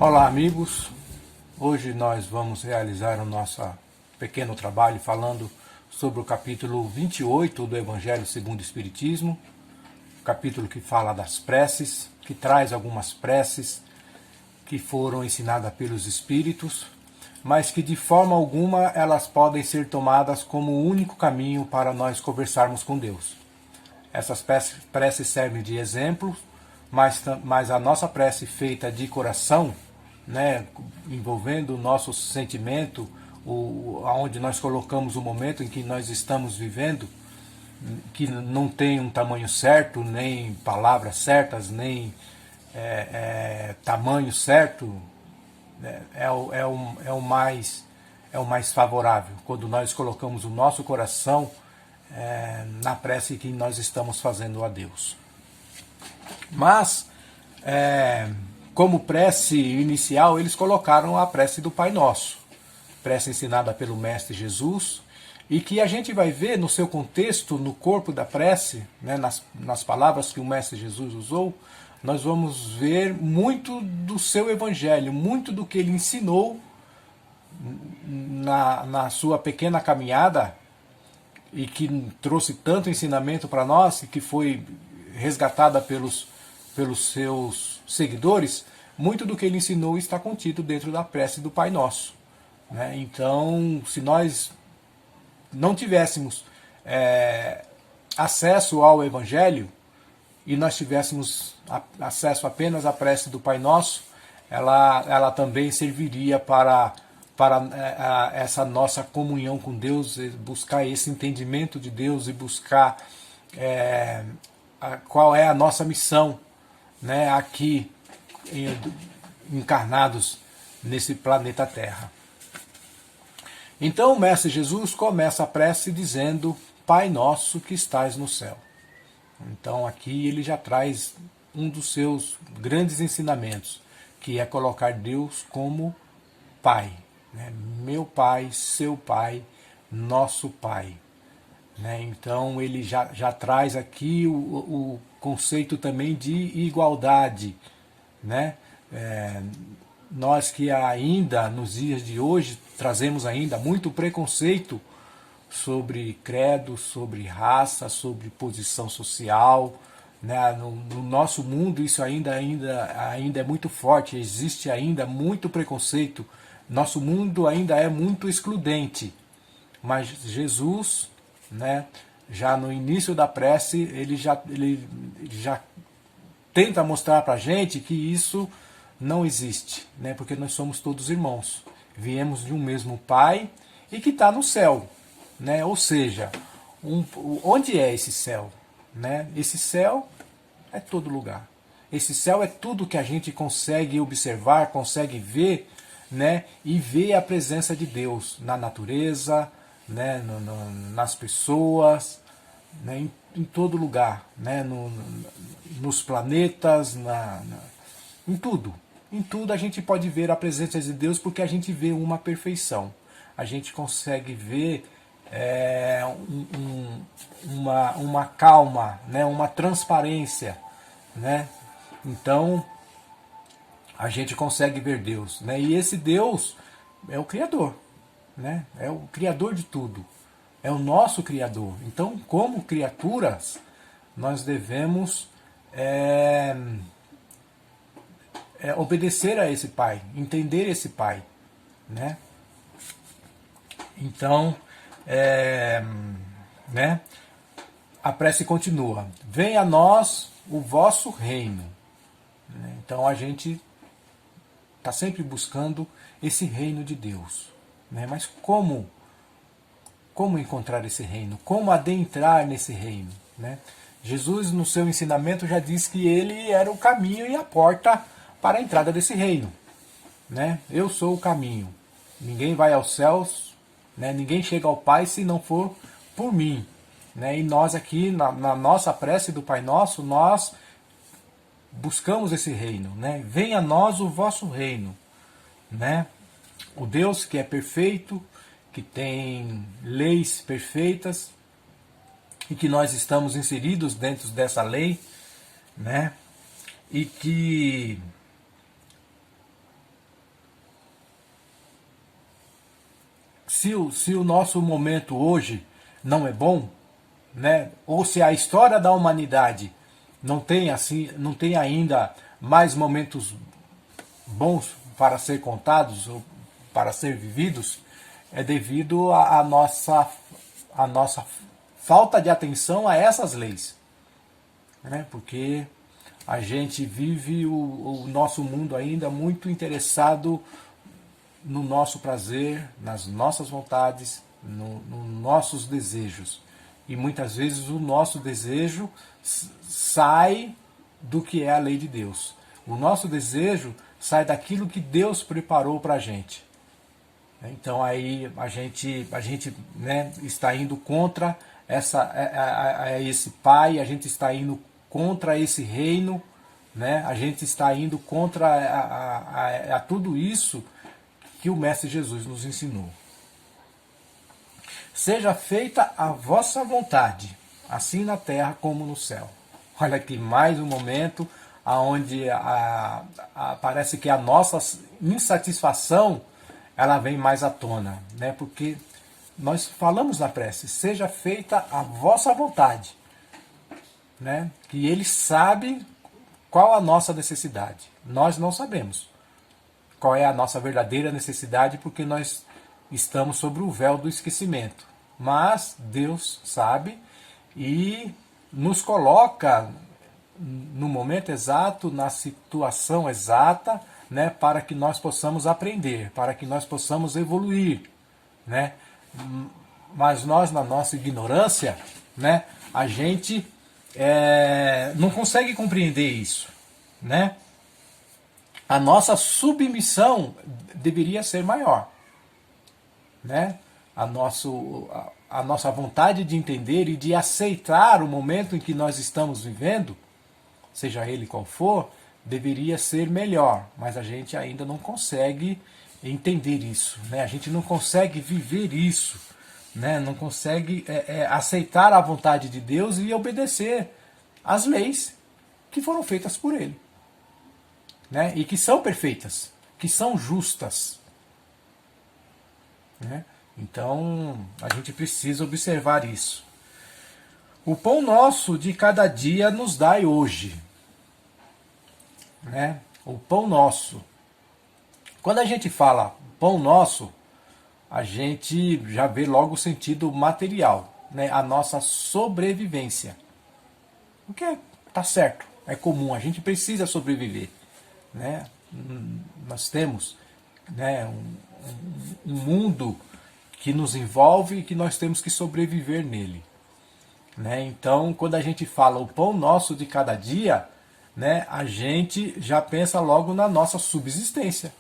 Olá, amigos. Hoje nós vamos realizar o nosso pequeno trabalho falando sobre o capítulo 28 do Evangelho segundo o Espiritismo, capítulo que fala das preces, que traz algumas preces que foram ensinadas pelos Espíritos, mas que de forma alguma elas podem ser tomadas como o único caminho para nós conversarmos com Deus. Essas preces servem de exemplo, mas a nossa prece feita de coração, né, envolvendo o nosso sentimento, aonde nós colocamos o momento em que nós estamos vivendo, que não tem um tamanho certo, nem palavras certas, nem tamanho certo, é o mais favorável, quando nós colocamos o nosso coração na prece que nós estamos fazendo a Deus. Mas, como prece inicial, eles colocaram a prece do Pai Nosso, prece ensinada pelo Mestre Jesus, e que a gente vai ver no seu contexto, no corpo da prece, né, nas palavras que o Mestre Jesus usou, nós vamos ver muito do seu Evangelho, muito do que ele ensinou na sua pequena caminhada, e que trouxe tanto ensinamento para nós, e que foi resgatada pelos seus seguidores. Muito do que ele ensinou está contido dentro da prece do Pai Nosso, né? Então, se nós não tivéssemos acesso ao Evangelho, e nós tivéssemos acesso apenas à prece do Pai Nosso, ela também serviria para essa nossa comunhão com Deus, buscar esse entendimento de Deus e buscar qual é a nossa missão, né, aqui encarnados nesse planeta Terra. Então o Mestre Jesus começa a prece dizendo: Pai nosso que estais no céu. Então aqui ele já traz um dos seus grandes ensinamentos, que é colocar Deus como Pai, né? Meu Pai, seu Pai, nosso Pai, né? Então ele já traz aqui o conceito também de igualdade, né? Nós que ainda nos dias de hoje trazemos ainda muito preconceito sobre credo, sobre raça, sobre posição social, né? No nosso mundo isso ainda é muito forte, existe ainda muito preconceito. Nosso mundo ainda é muito excludente, mas Jesus, né, já no início da prece, ele já tenta mostrar para a gente que isso não existe, né, porque nós somos todos irmãos, viemos de um mesmo Pai e que está no céu, né? Ou seja, onde é esse céu? Né? Esse céu é todo lugar. Esse céu é tudo que a gente consegue observar, consegue ver, né? E ver a presença de Deus na natureza, né? Nas pessoas, né? Em todo lugar, né? Nos planetas, em tudo. Em tudo a gente pode ver a presença de Deus, porque a gente vê uma perfeição. A gente consegue ver uma calma, né? Uma transparência, né? Então a gente consegue ver Deus, né? E esse Deus é o Criador, né? É o Criador de tudo, é o nosso Criador. Então, como criaturas, nós devemos obedecer a esse Pai, entender esse Pai, né? Então, né? A prece continua: venha a nós o vosso reino. Então a gente está sempre buscando esse reino de Deus, né? Mas como encontrar esse reino? Como adentrar nesse reino, né? Jesus, no seu ensinamento, já disse que ele era o caminho e a porta para a entrada desse reino, né? Eu sou o caminho. Ninguém vai aos céus, né? Ninguém chega ao Pai se não for por mim, né? E nós aqui, na nossa prece do Pai Nosso, nós buscamos esse reino, né? Venha a nós o vosso reino, né? O Deus que é perfeito, que tem leis perfeitas, e que nós estamos inseridos dentro dessa lei, né? E que se o nosso momento hoje não é bom, né? Ou se a história da humanidade não tem ainda mais momentos bons para ser contados ou para ser vividos, é devido a nossa falta de atenção a essas leis, né? Porque a gente vive o nosso mundo ainda muito interessado no nosso prazer, nas nossas vontades, nos nossos desejos. E muitas vezes o nosso desejo sai do que é a lei de Deus. O nosso desejo sai daquilo que Deus preparou para a gente. Então aí a gente né, está indo contra esse Pai, a gente está indo contra esse reino, né? A gente está indo contra a tudo isso que o Mestre Jesus nos ensinou. Seja feita a vossa vontade, assim na terra como no céu. Olha aqui mais um momento onde parece que a nossa insatisfação ela vem mais à tona, né? Porque nós falamos na prece, seja feita a vossa vontade, né? Que Ele sabe qual a nossa necessidade. Nós não sabemos qual é a nossa verdadeira necessidade, porque nós estamos sobre o véu do esquecimento. Mas Deus sabe e nos coloca no momento exato, na situação exata, né, para que nós possamos aprender, para que nós possamos evoluir, né? Mas nós, na nossa ignorância, né, a gente não consegue compreender isso, né? A nossa submissão deveria ser maior, né? A nossa vontade de entender e de aceitar o momento em que nós estamos vivendo, seja ele qual for, deveria ser melhor, mas a gente ainda não consegue entender isso, né? A gente não consegue viver isso, né? Não consegue aceitar a vontade de Deus e obedecer às leis que foram feitas por Ele, né? E que são perfeitas, que são justas, né? Então a gente precisa observar isso. O pão nosso de cada dia nos dai hoje, né? O pão nosso. Quando a gente fala pão nosso, a gente já vê logo o sentido material, né? A nossa sobrevivência. O que tá certo, é comum, a gente precisa sobreviver, né? Nós temos, né, um mundo que nos envolve e que nós temos que sobreviver nele, né? Então, quando a gente fala o pão nosso de cada dia, né, a gente já pensa logo na nossa subsistência.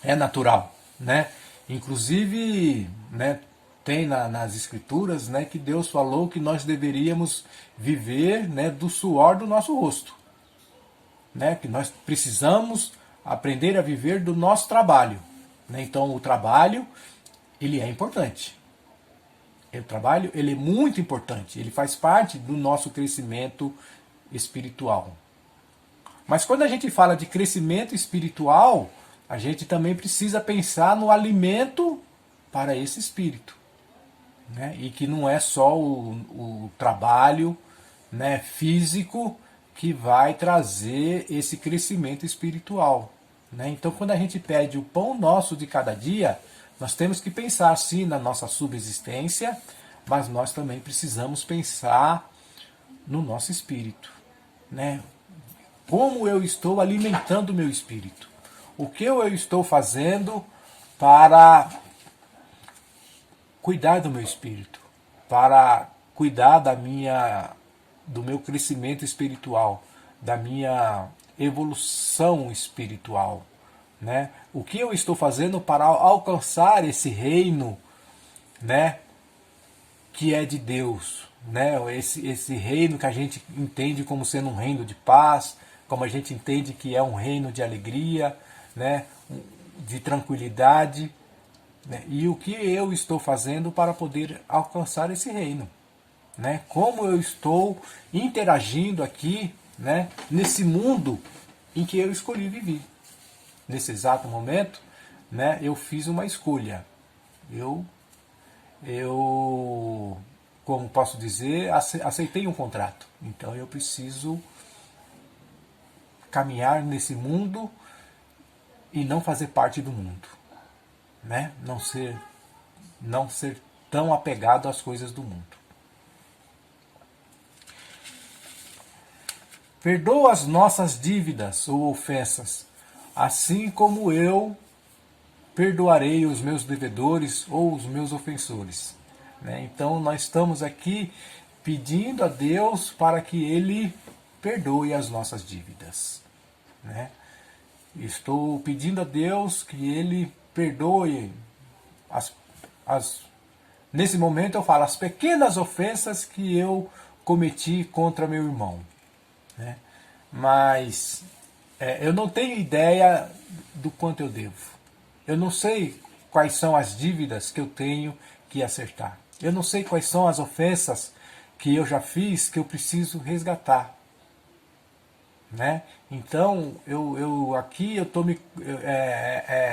É natural, né? Inclusive, né, tem nas escrituras, né, que Deus falou que nós deveríamos viver, né, do suor do nosso rosto, né? Que nós precisamos aprender a viver do nosso trabalho, né? Então, o trabalho ele é importante. O trabalho ele é muito importante. Ele faz parte do nosso crescimento espiritual. Mas quando a gente fala de crescimento espiritual, a gente também precisa pensar no alimento para esse espírito, né? E que não é só o trabalho, né, físico que vai trazer esse crescimento espiritual, né? Então, quando a gente pede o pão nosso de cada dia, nós temos que pensar sim na nossa subsistência, mas nós também precisamos pensar no nosso espírito, né? Como eu estou alimentando o meu espírito? O que eu estou fazendo para cuidar do meu espírito? Para cuidar do meu crescimento espiritual, da minha evolução espiritual, né? O que eu estou fazendo para alcançar esse reino, né, que é de Deus, né? Esse reino que a gente entende como sendo um reino de paz, como a gente entende que é um reino de alegria, né, de tranquilidade, né? E o que eu estou fazendo para poder alcançar esse reino, né? Como eu estou interagindo aqui, né, nesse mundo em que eu escolhi viver. Nesse exato momento, né, eu fiz uma escolha. Eu, como posso dizer, aceitei um contrato. Então eu preciso caminhar nesse mundo e não fazer parte do mundo, né? Não ser tão apegado às coisas do mundo. Perdoa as nossas dívidas ou ofensas, assim como eu perdoarei os meus devedores ou os meus ofensores. Né? Então nós estamos aqui pedindo a Deus para que Ele perdoe as nossas dívidas. Né? Estou pedindo a Deus que Ele perdoe nesse momento eu falo as pequenas ofensas que eu cometi contra meu irmão. Né? Mas eu não tenho ideia do quanto eu devo. Eu não sei quais são as dívidas que eu tenho que acertar. Eu não sei quais são as ofensas que eu já fiz que eu preciso resgatar. Né? Então, aqui eu tô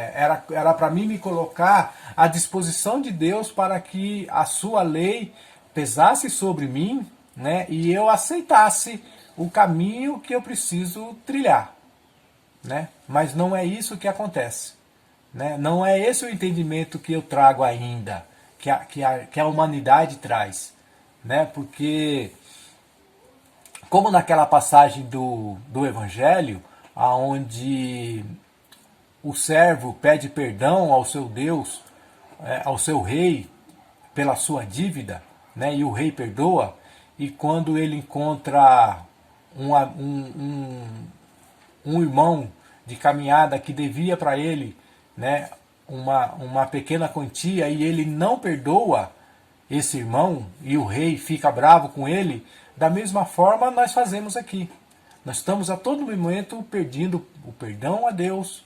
era para mim me colocar à disposição de Deus para que a sua lei pesasse sobre mim, né? E eu aceitasse o caminho que eu preciso trilhar. Né? Mas não é isso que acontece. Né? Não é esse o entendimento que eu trago ainda, que a humanidade traz. Né? Porque, como naquela passagem do Evangelho, onde o servo pede perdão ao seu Deus, ao seu rei, pela sua dívida, né? E o rei perdoa, e quando ele encontra um irmão de caminhada que devia para ele, né, uma pequena quantia, e ele não perdoa esse irmão, e o rei fica bravo com ele, da mesma forma nós fazemos aqui. Nós estamos a todo momento pedindo o perdão a Deus,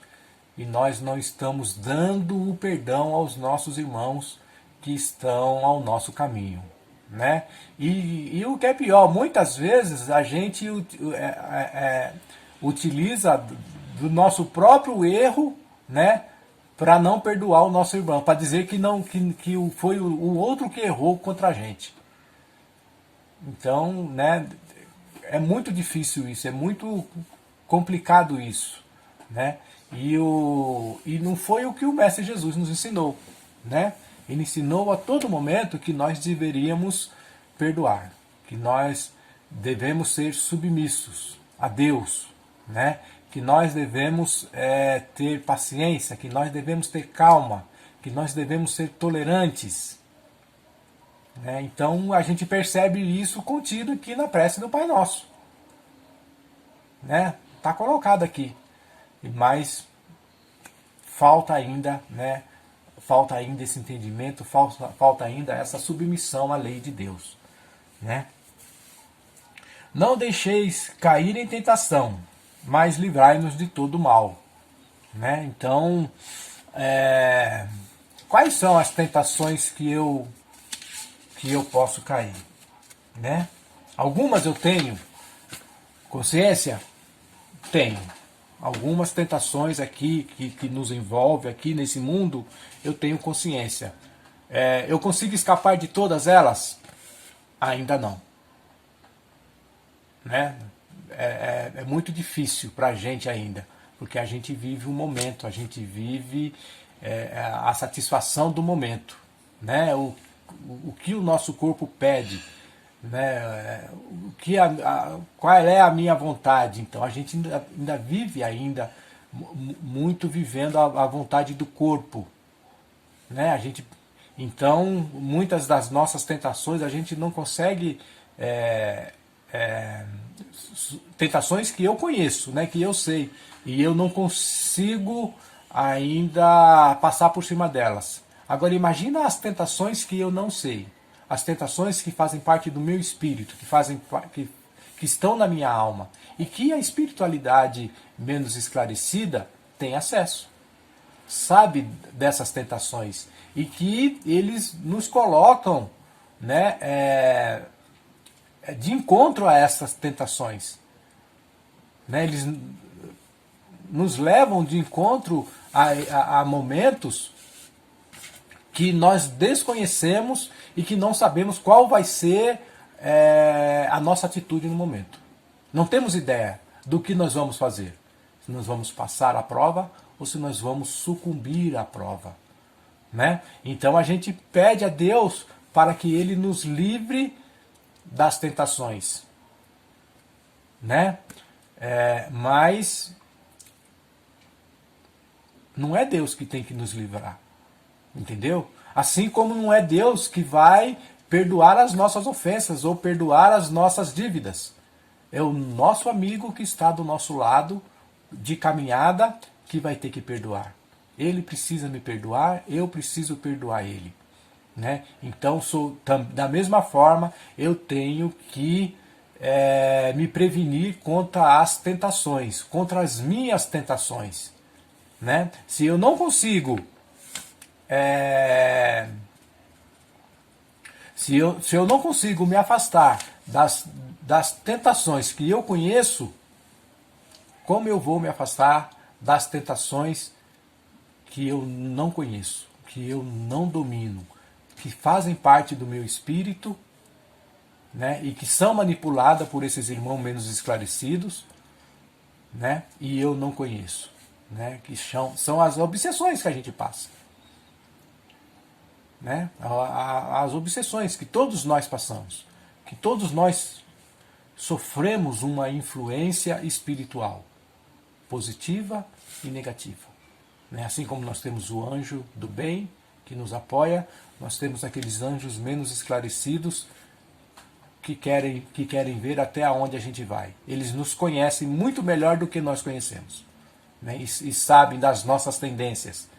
e nós não estamos dando o perdão aos nossos irmãos que estão ao nosso caminho. Né? E o que é pior, muitas vezes a gente utiliza do nosso próprio erro, né, para não perdoar o nosso irmão, para dizer que não que foi o outro que errou contra a gente. Então, né, é muito difícil isso, é muito complicado isso, né? E não foi o que o Mestre Jesus nos ensinou, né? Ele ensinou a todo momento que nós deveríamos perdoar, que nós devemos ser submissos a Deus, né? Que nós devemos ter paciência, que nós devemos ter calma, que nós devemos ser tolerantes. Né? Então a gente percebe isso contido aqui na prece do Pai Nosso. Né? Está colocado aqui. Mas falta ainda, né? Falta ainda esse entendimento, falta ainda essa submissão à lei de Deus. Né? Não deixeis cair em tentação, mas livrai-nos de todo mal. Né? Então, quais são as tentações que eu posso cair? Né? Algumas eu tenho consciência? Tenho. Algumas tentações aqui que nos envolve aqui nesse mundo, eu tenho consciência. Eu consigo escapar de todas elas? Ainda não. Né? É muito difícil para a gente ainda, porque a gente vive um momento, a gente vive a satisfação do momento. Né? O que o nosso corpo pede, né? Qual é a minha vontade? Então a gente ainda vive muito vivendo a vontade do corpo, né? Então muitas das nossas tentações a gente não consegue, tentações que eu conheço, né? Que eu sei, e eu não consigo ainda passar por cima delas. Agora imagina as tentações que eu não sei. As tentações que fazem parte do meu espírito, que estão na minha alma, e que a espiritualidade menos esclarecida tem acesso, sabe dessas tentações, e que eles nos colocam, né, de encontro a essas tentações. Né, eles nos levam de encontro a momentos que nós desconhecemos e que não sabemos qual vai ser a nossa atitude no momento. Não temos ideia do que nós vamos fazer. Se nós vamos passar a prova ou se nós vamos sucumbir à prova. Né? Então a gente pede a Deus para que Ele nos livre das tentações. Né? Mas não é Deus que tem que nos livrar. Entendeu? Assim como não é Deus que vai perdoar as nossas ofensas ou perdoar as nossas dívidas. É o nosso amigo que está do nosso lado de caminhada que vai ter que perdoar. Ele precisa me perdoar, eu preciso perdoar ele. Né? Então, da mesma forma, eu tenho que me prevenir contra as tentações, contra as minhas tentações. Né? Se eu não consigo se eu não consigo me afastar das tentações que eu conheço, como eu vou me afastar das tentações que eu não conheço, que eu não domino, que fazem parte do meu espírito, né, e que são manipuladas por esses irmãos menos esclarecidos, né, e eu não conheço, né, que são as obsessões que a gente passa. Né? As obsessões que todos nós passamos, que todos nós sofremos uma influência espiritual, positiva e negativa. Né? Assim como nós temos o anjo do bem que nos apoia, nós temos aqueles anjos menos esclarecidos que querem ver até onde a gente vai. Eles nos conhecem muito melhor do que nós conhecemos, né? E sabem das nossas tendências,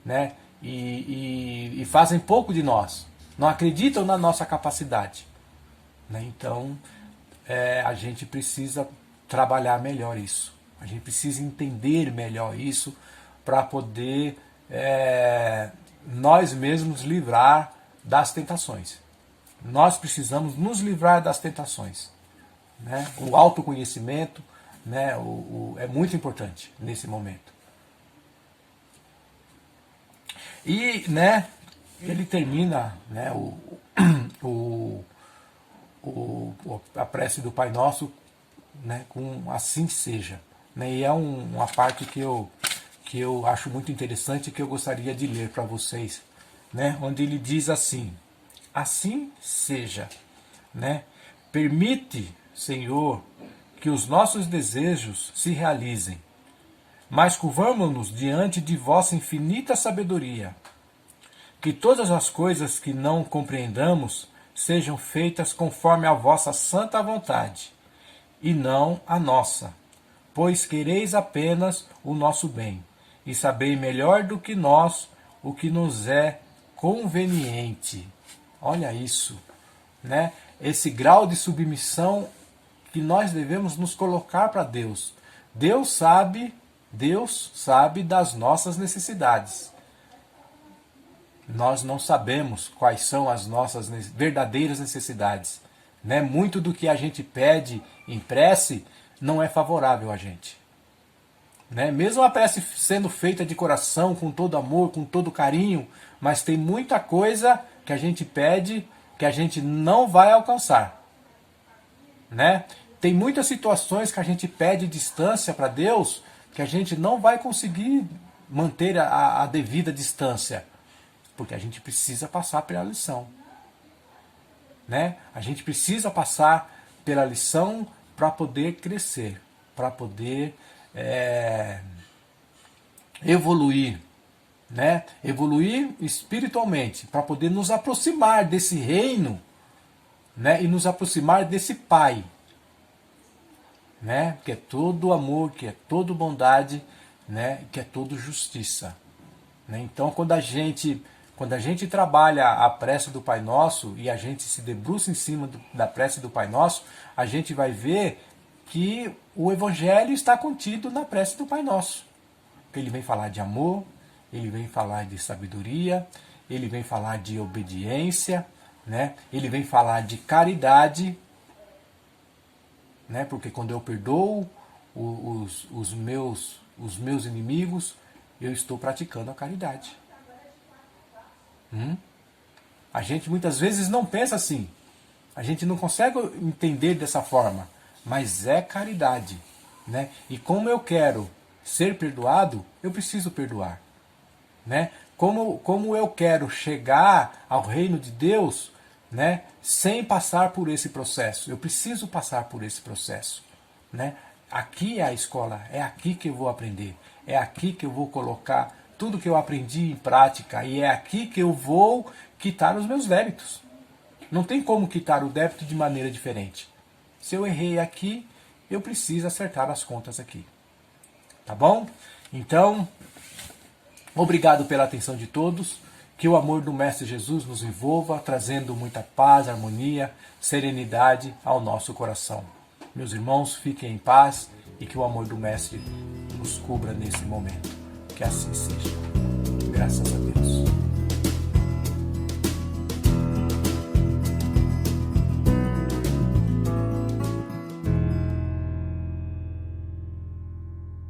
né? E fazem pouco de nós, não acreditam na nossa capacidade. Né? Então, a gente precisa trabalhar melhor isso, a gente precisa entender melhor isso para poder nós mesmos livrar das tentações. Nós precisamos nos livrar das tentações. Né? O autoconhecimento, né, é muito importante nesse momento. E, né, ele termina, né, a prece do Pai Nosso, né, com assim seja. Né, e é uma parte que eu acho muito interessante e que eu gostaria de ler para vocês. Né, onde ele diz assim: assim seja. Né, permite, Senhor, que os nossos desejos se realizem, mas curvamo-nos diante de vossa infinita sabedoria. Que todas as coisas que não compreendamos sejam feitas conforme a vossa santa vontade, e não a nossa, pois quereis apenas o nosso bem, e sabeis melhor do que nós o que nos é conveniente. Olha isso, né? Esse grau de submissão que nós devemos nos colocar para Deus. Deus sabe das nossas necessidades. Nós não sabemos quais são as nossas verdadeiras necessidades. Né? Muito do que a gente pede em prece não é favorável a gente. Né? Mesmo a prece sendo feita de coração, com todo amor, com todo carinho, mas tem muita coisa que a gente pede que a gente não vai alcançar. Né? Tem muitas situações que a gente pede distância para Deus que a gente não vai conseguir manter a devida distância, porque a gente precisa passar pela lição. Né? A gente precisa passar pela lição para poder crescer, para poder evoluir. Né? Evoluir espiritualmente, para poder nos aproximar desse reino, né? E nos aproximar desse Pai. Né? Que é todo amor, que é todo bondade, né? Que é todo justiça. Né? Então, quando a gente trabalha a prece do Pai Nosso e a gente se debruça em cima da prece do Pai Nosso, a gente vai ver que o Evangelho está contido na prece do Pai Nosso. Ele vem falar de amor, ele vem falar de sabedoria, ele vem falar de obediência, né? Ele vem falar de caridade, né? Porque quando eu perdoo os meus inimigos, eu estou praticando a caridade. A gente muitas vezes não pensa assim. A gente não consegue entender dessa forma. Mas é caridade. Né? E como eu quero ser perdoado, eu preciso perdoar. Né? Como eu quero chegar ao reino de Deus, né, sem passar por esse processo. Eu preciso passar por esse processo. Né? Aqui é a escola, é aqui que eu vou aprender. É aqui que eu vou colocar tudo que eu aprendi em prática. E é aqui que eu vou quitar os meus débitos. Não tem como quitar o débito de maneira diferente. Se eu errei aqui, eu preciso acertar as contas aqui. Tá bom? Então, obrigado pela atenção de todos. Que o amor do Mestre Jesus nos envolva, trazendo muita paz, harmonia, serenidade ao nosso coração. Meus irmãos, fiquem em paz e que o amor do Mestre nos cubra nesse momento. Que assim seja. Graças a Deus.